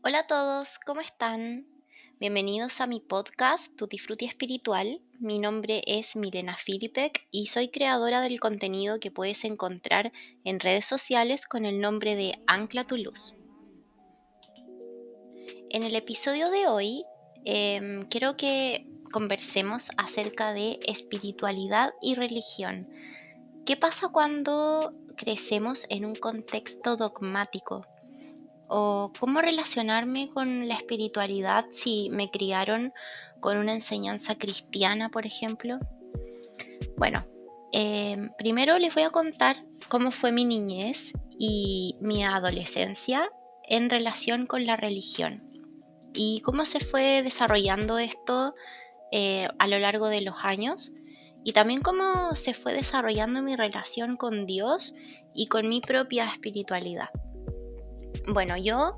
Hola a todos, ¿cómo están? Bienvenidos a mi podcast Tutti Frutti Espiritual. Mi nombre es Milena Filipek y soy creadora del contenido que puedes encontrar en redes sociales con el nombre de Ancla tu Luz. En el episodio de hoy quiero que conversemos acerca de espiritualidad y religión. ¿Qué pasa cuando crecemos en un contexto dogmático? ¿O cómo relacionarme con la espiritualidad si me criaron con una enseñanza cristiana, por ejemplo? Bueno, primero les voy a contar cómo fue mi niñez y mi adolescencia en relación con la religión y cómo se fue desarrollando esto a lo largo de los años y también cómo se fue desarrollando mi relación con Dios y con mi propia espiritualidad. Bueno, yo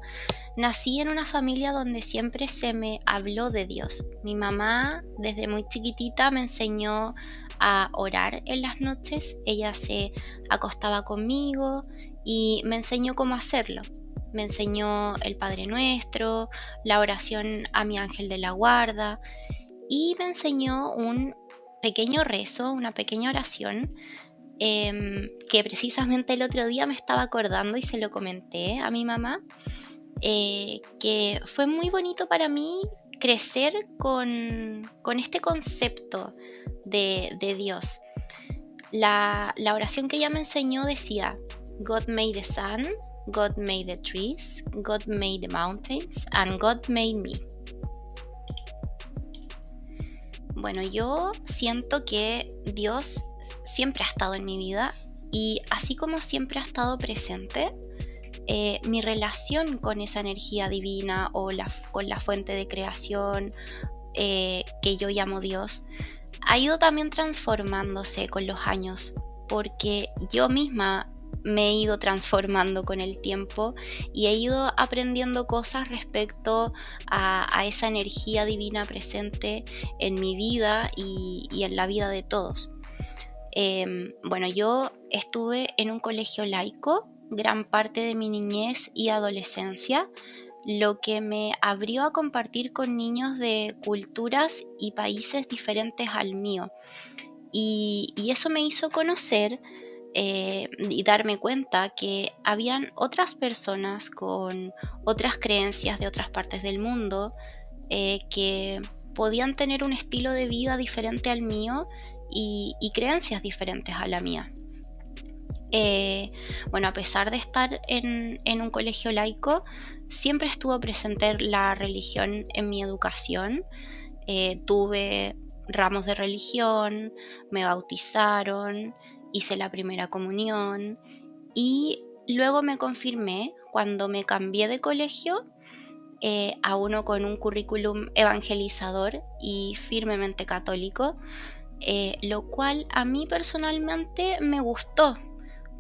nací en una familia donde siempre se me habló de Dios. Mi mamá desde muy chiquitita me enseñó a orar en las noches. Ella se acostaba conmigo y me enseñó cómo hacerlo. Me enseñó el Padre Nuestro, la oración a mi ángel de la guarda y me enseñó un pequeño rezo, una pequeña oración que precisamente el otro día me estaba acordando y se lo comenté a mi mamá, que fue muy bonito para mí crecer con este concepto de Dios. La oración que ella me enseñó decía: God made the sun, God made the trees, God made the mountains, and God made me. Bueno, yo siento que Dios siempre ha estado en mi vida y así como siempre ha estado presente, mi relación con esa energía divina o con la fuente de creación que yo llamo Dios, ha ido también transformándose con los años, porque yo misma me he ido transformando con el tiempo y he ido aprendiendo cosas respecto a esa energía divina presente en mi vida y en la vida de todos. Bueno, yo estuve en un colegio laico gran parte de mi niñez y adolescencia, lo que me abrió a compartir con niños de culturas y países diferentes al mío. Y eso me hizo conocer y darme cuenta que habían otras personas con otras creencias de otras partes del mundo que podían tener un estilo de vida diferente al mío y creencias diferentes a la mía. Bueno, a pesar de estar en un colegio laico, siempre estuvo presente la religión en mi educación. Tuve ramos de religión, me bautizaron, hice la primera comunión y luego me confirmé cuando me cambié de colegio a uno con un currículum evangelizador y firmemente católico, lo cual a mí personalmente me gustó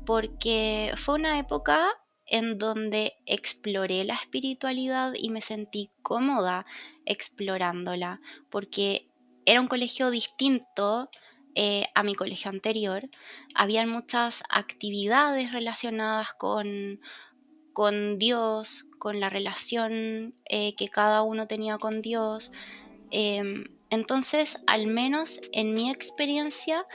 porque fue una época en donde exploré la espiritualidad y me sentí cómoda explorándola, porque era un colegio distinto a mi colegio anterior. Habían muchas actividades relacionadas con Dios, con la relación que cada uno tenía con Dios. Entonces, al menos en mi experiencia,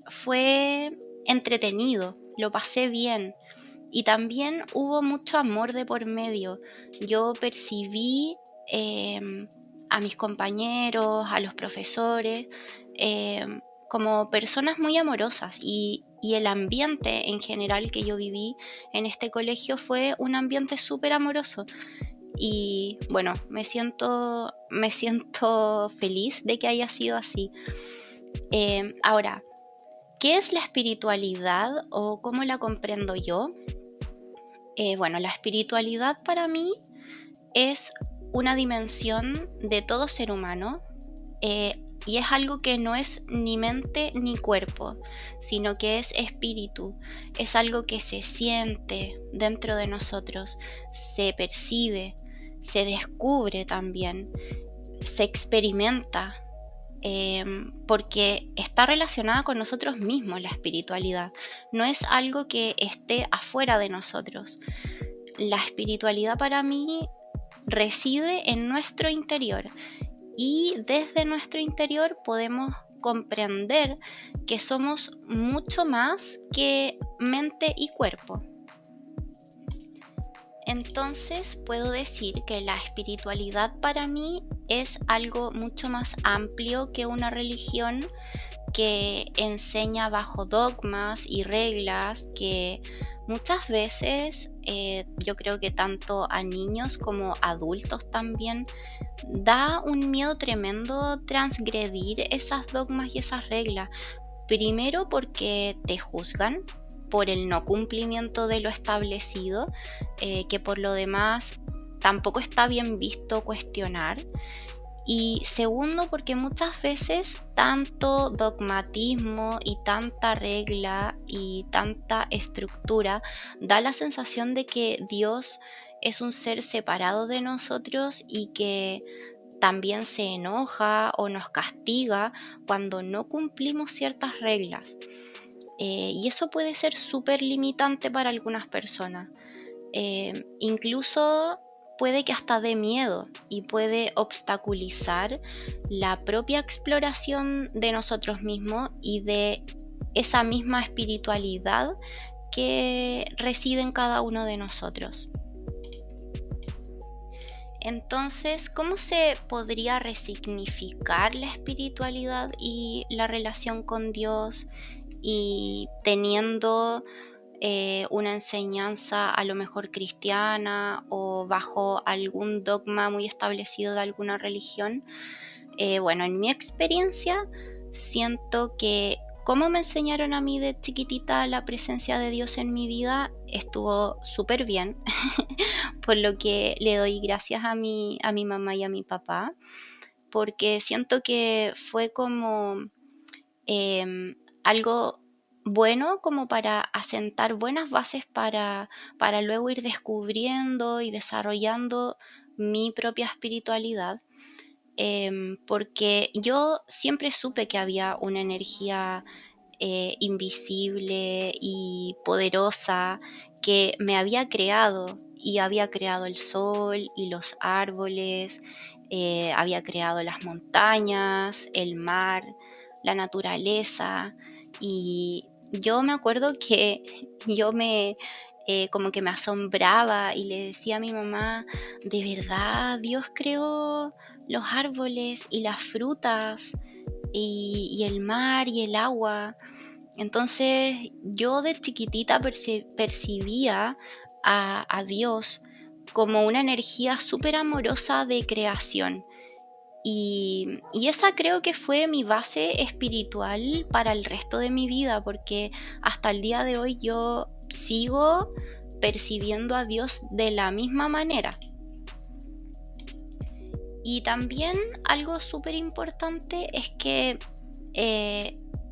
fue entretenido, lo pasé bien y también hubo mucho amor de por medio. Yo percibí a mis compañeros, a los profesores, como personas muy amorosas y el ambiente en general que yo viví en este colegio fue un ambiente súper amoroso. Y bueno, me siento feliz de que haya sido así. Ahora, ¿qué es la espiritualidad o cómo la comprendo yo? Bueno, la espiritualidad para mí es una dimensión de todo ser humano, y es algo que no es ni mente ni cuerpo, sino que es espíritu, es algo que se siente dentro de nosotros, se percibe, se descubre también, se experimenta, porque está relacionada con nosotros mismos la espiritualidad, no es algo que esté afuera de nosotros. La espiritualidad para mí reside en nuestro interior y desde nuestro interior podemos comprender que somos mucho más que mente y cuerpo. Entonces puedo decir que la espiritualidad para mí es algo mucho más amplio que una religión que enseña bajo dogmas y reglas que muchas veces, yo creo que tanto a niños como adultos también da un miedo tremendo transgredir esas dogmas y esas reglas. Primero porque te juzgan por el no cumplimiento de lo establecido, que por lo demás tampoco está bien visto cuestionar. Y segundo, porque muchas veces tanto dogmatismo y tanta regla y tanta estructura da la sensación de que Dios es un ser separado de nosotros y que también se enoja o nos castiga cuando no cumplimos ciertas reglas. Y eso puede ser súper limitante para algunas personas. Incluso puede que hasta dé miedo y puede obstaculizar la propia exploración de nosotros mismos y de esa misma espiritualidad que reside en cada uno de nosotros. Entonces, ¿cómo se podría resignificar la espiritualidad y la relación con Dios y teniendo una enseñanza a lo mejor cristiana o bajo algún dogma muy establecido de alguna religión? Bueno, en mi experiencia siento que como me enseñaron a mí de chiquitita la presencia de Dios en mi vida estuvo súper bien, por lo que le doy gracias a mi mamá y a mi papá, porque siento que fue como algo bueno como para asentar buenas bases para luego ir descubriendo y desarrollando mi propia espiritualidad, porque yo siempre supe que había una energía invisible y poderosa que me había creado y había creado el sol y los árboles, había creado las montañas, el mar, la naturaleza. Y yo me acuerdo que yo me como que me asombraba y le decía a mi mamá, ¿de verdad Dios creó los árboles y las frutas y el mar y el agua? Entonces yo de chiquitita percibía a Dios como una energía súper amorosa de creación. Y esa creo que fue mi base espiritual para el resto de mi vida, porque hasta el día de hoy yo sigo percibiendo a Dios de la misma manera. Y también algo súper importante es que,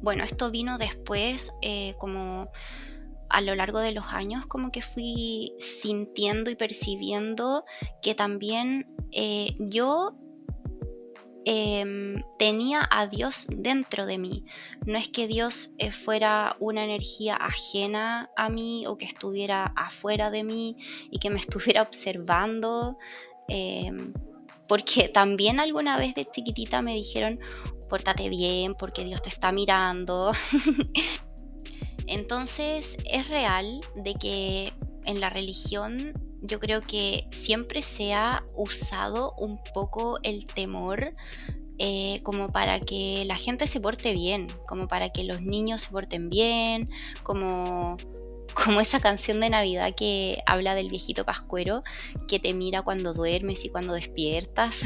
bueno, esto vino después, como a lo largo de los años, como que fui sintiendo y percibiendo que también yo tenía a Dios dentro de mí. No es que Dios fuera una energía ajena a mí o que estuviera afuera de mí y que me estuviera observando, porque también alguna vez de chiquitita me dijeron, pórtate bien porque Dios te está mirando. Entonces es real de que en la religión yo creo que siempre se ha usado un poco el temor, como para que la gente se porte bien, como para que los niños se porten bien, como, como esa canción de Navidad que habla del viejito pascuero que te mira cuando duermes y cuando despiertas.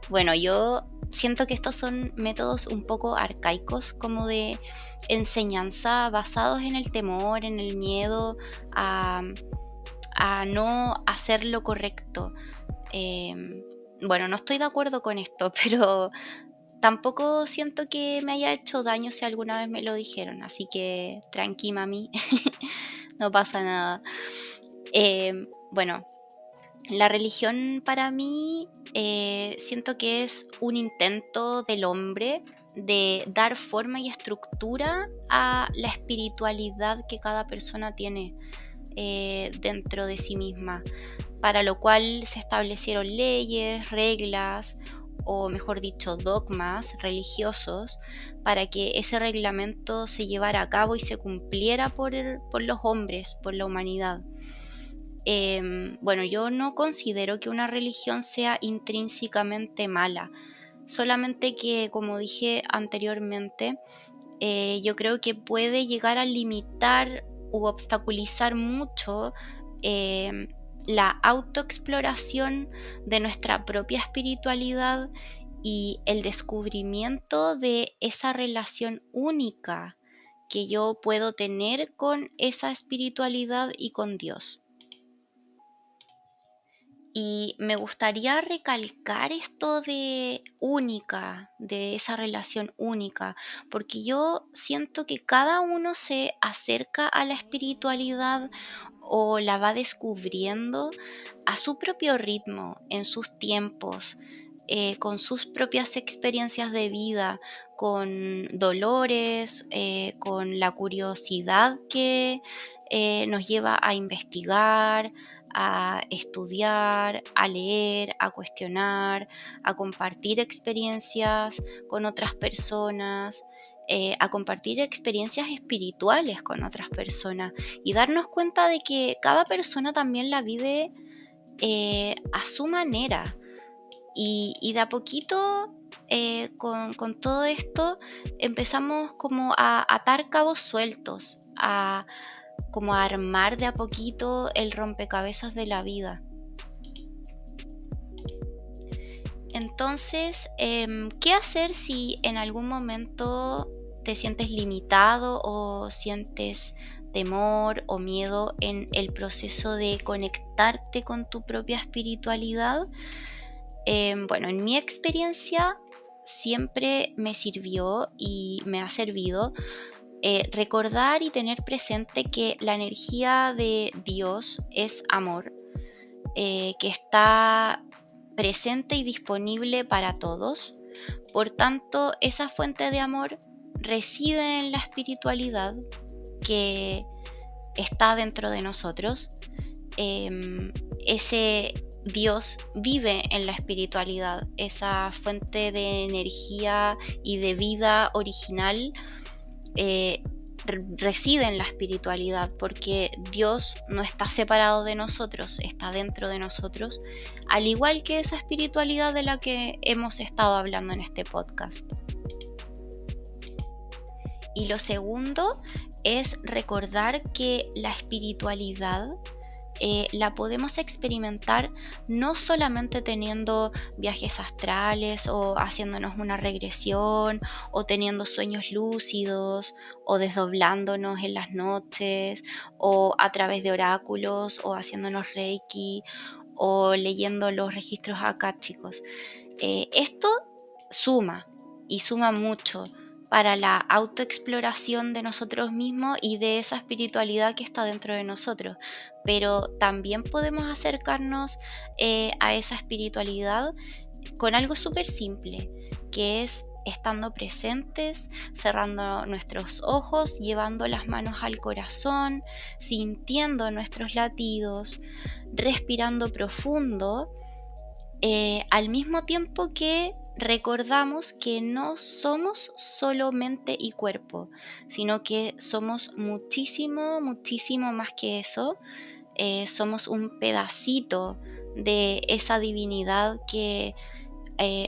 Bueno, yo siento que estos son métodos un poco arcaicos como de enseñanza basados en el temor, en el miedo, a, a no hacer lo correcto. Bueno, no estoy de acuerdo con esto, pero tampoco siento que me haya hecho daño si alguna vez me lo dijeron, así que tranqui mami, no pasa nada. Bueno, la religión para mí siento que es un intento del hombre de dar forma y estructura a la espiritualidad que cada persona tiene dentro de sí misma, para lo cual se establecieron leyes, reglas o mejor dicho dogmas religiosos para que ese reglamento se llevara a cabo y se cumpliera por los hombres, por la humanidad. Bueno, yo no considero que una religión sea intrínsecamente mala, solamente que, como dije anteriormente, yo creo que puede llegar a limitar u obstaculizar mucho em, la autoexploración de nuestra propia espiritualidad y el descubrimiento de esa relación única que yo puedo tener con esa espiritualidad y con Dios. Y me gustaría recalcar esto de única, de esa relación única, porque yo siento que cada uno se acerca a la espiritualidad o la va descubriendo a su propio ritmo, en sus tiempos, con sus propias experiencias de vida, con dolores, con la curiosidad que nos lleva a investigar, a estudiar, a leer, a cuestionar, a compartir experiencias con otras personas, a compartir experiencias espirituales con otras personas y darnos cuenta de que cada persona también la vive a su manera. Y de a poquito, con todo esto, empezamos como a atar cabos sueltos, a como a armar de a poquito el rompecabezas de la vida. Entonces, ¿qué hacer si en algún momento te sientes limitado o sientes temor o miedo en el proceso de conectarte con tu propia espiritualidad? Bueno, en mi experiencia siempre me sirvió y me ha servido recordar y tener presente que la energía de Dios es amor, que está presente y disponible para todos. Por tanto, esa fuente de amor reside en la espiritualidad que está dentro de nosotros. Ese Dios vive en la espiritualidad, esa fuente de energía y de vida original eh, reside en la espiritualidad, porque Dios no está separado de nosotros, está dentro de nosotros, al igual que esa espiritualidad de la que hemos estado hablando en este podcast. Y lo segundo es recordar que la espiritualidad la podemos experimentar no solamente teniendo viajes astrales o haciéndonos una regresión o teniendo sueños lúcidos o desdoblándonos en las noches o a través de oráculos o haciéndonos reiki o leyendo los registros chicos. Esto suma y suma mucho para la autoexploración de nosotros mismos y de esa espiritualidad que está dentro de nosotros. Pero también podemos acercarnos a esa espiritualidad con algo súper simple, que es estando presentes, cerrando nuestros ojos, llevando las manos al corazón, sintiendo nuestros latidos, respirando profundo al mismo tiempo que recordamos que no somos solo mente y cuerpo, sino que somos muchísimo, muchísimo más que eso. Somos un pedacito de esa divinidad que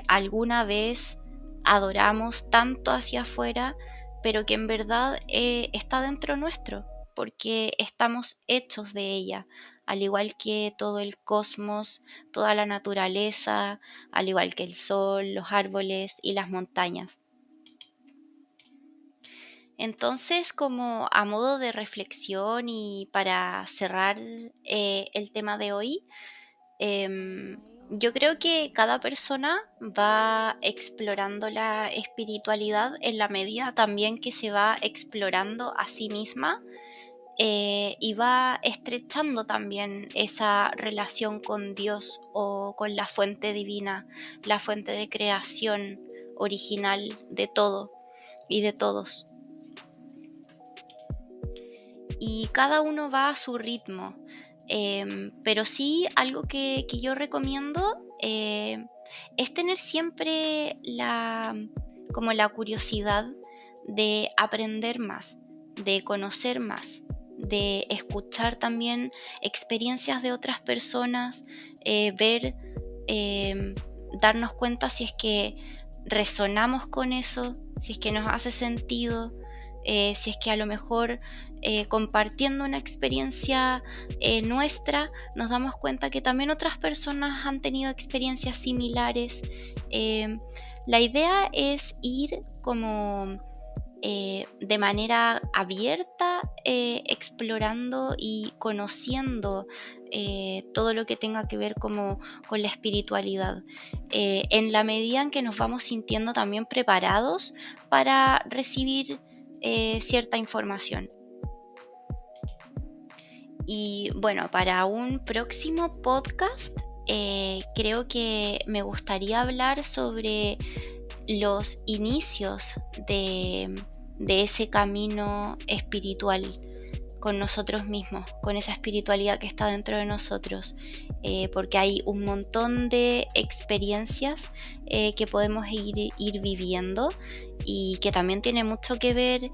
alguna vez adoramos tanto hacia afuera, pero que en verdad está dentro nuestro, porque estamos hechos de ella, al igual que todo el cosmos, toda la naturaleza, al igual que el sol, los árboles y las montañas. Entonces, como a modo de reflexión y para cerrar el tema de hoy, yo creo que cada persona va explorando la espiritualidad en la medida también que se va explorando a sí misma, y va estrechando también esa relación con Dios o con la fuente divina, la fuente de creación original de todo y de todos. Y cada uno va a su ritmo. Pero sí, algo que yo recomiendo es tener siempre como la curiosidad de aprender más, de conocer más, de escuchar también experiencias de otras personas, ver, em, darnos cuenta si es que resonamos con eso, si es que nos hace sentido, si es que a lo mejor compartiendo una experiencia nuestra, nos damos cuenta que también otras personas han tenido experiencias similares. Eh, la idea es ir como de manera abierta, explorando y conociendo todo lo que tenga que ver como con la espiritualidad, en la medida en que nos vamos sintiendo también preparados para recibir cierta información. Y bueno, para un próximo podcast, creo que me gustaría hablar sobre los inicios de ese camino espiritual con nosotros mismos, con esa espiritualidad que está dentro de nosotros, porque hay un montón de experiencias que podemos ir viviendo y que también tiene mucho que ver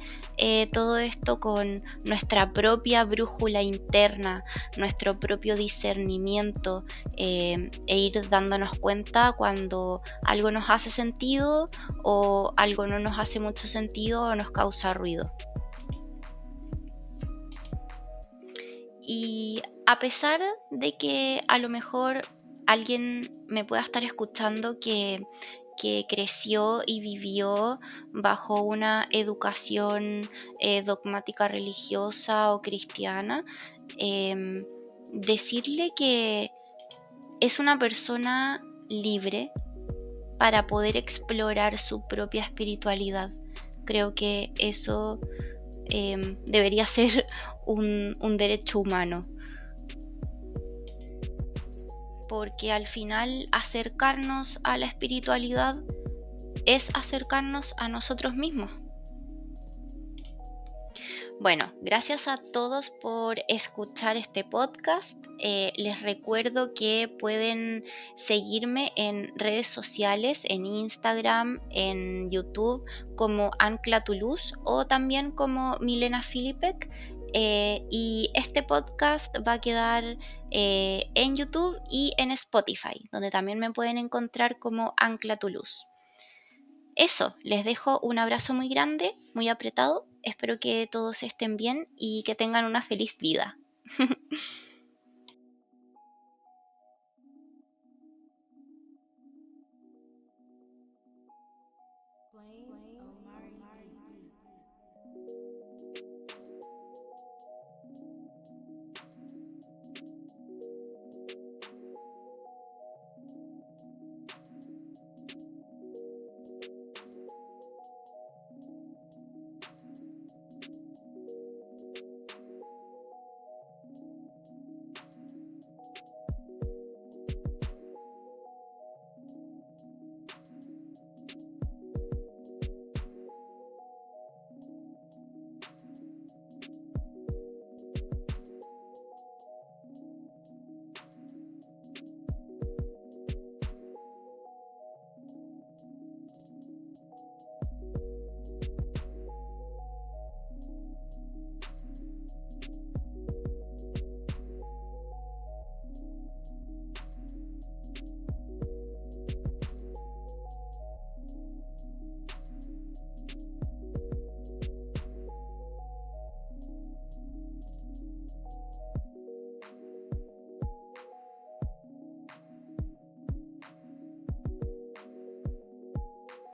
todo esto con nuestra propia brújula interna, nuestro propio discernimiento, e ir dándonos cuenta cuando algo nos hace sentido o algo no nos hace mucho sentido o nos causa ruido. Y a pesar de que a lo mejor alguien me pueda estar escuchando que creció y vivió bajo una educación dogmática religiosa o cristiana, em, decirle que es una persona libre para poder explorar su propia espiritualidad. Creo que eso debería ser un derecho humano, porque al final acercarnos a la espiritualidad es acercarnos a nosotros mismos. Bueno, gracias a todos por escuchar este podcast. Les recuerdo que pueden seguirme en redes sociales, en Instagram, en YouTube, como Ancla Toulouse o también como Milena Filipek. Y este podcast va a quedar en YouTube y en Spotify, donde también me pueden encontrar como Ancla Toulouse. Eso, les dejo un abrazo muy grande, muy apretado. Espero que todos estén bien y que tengan una feliz vida.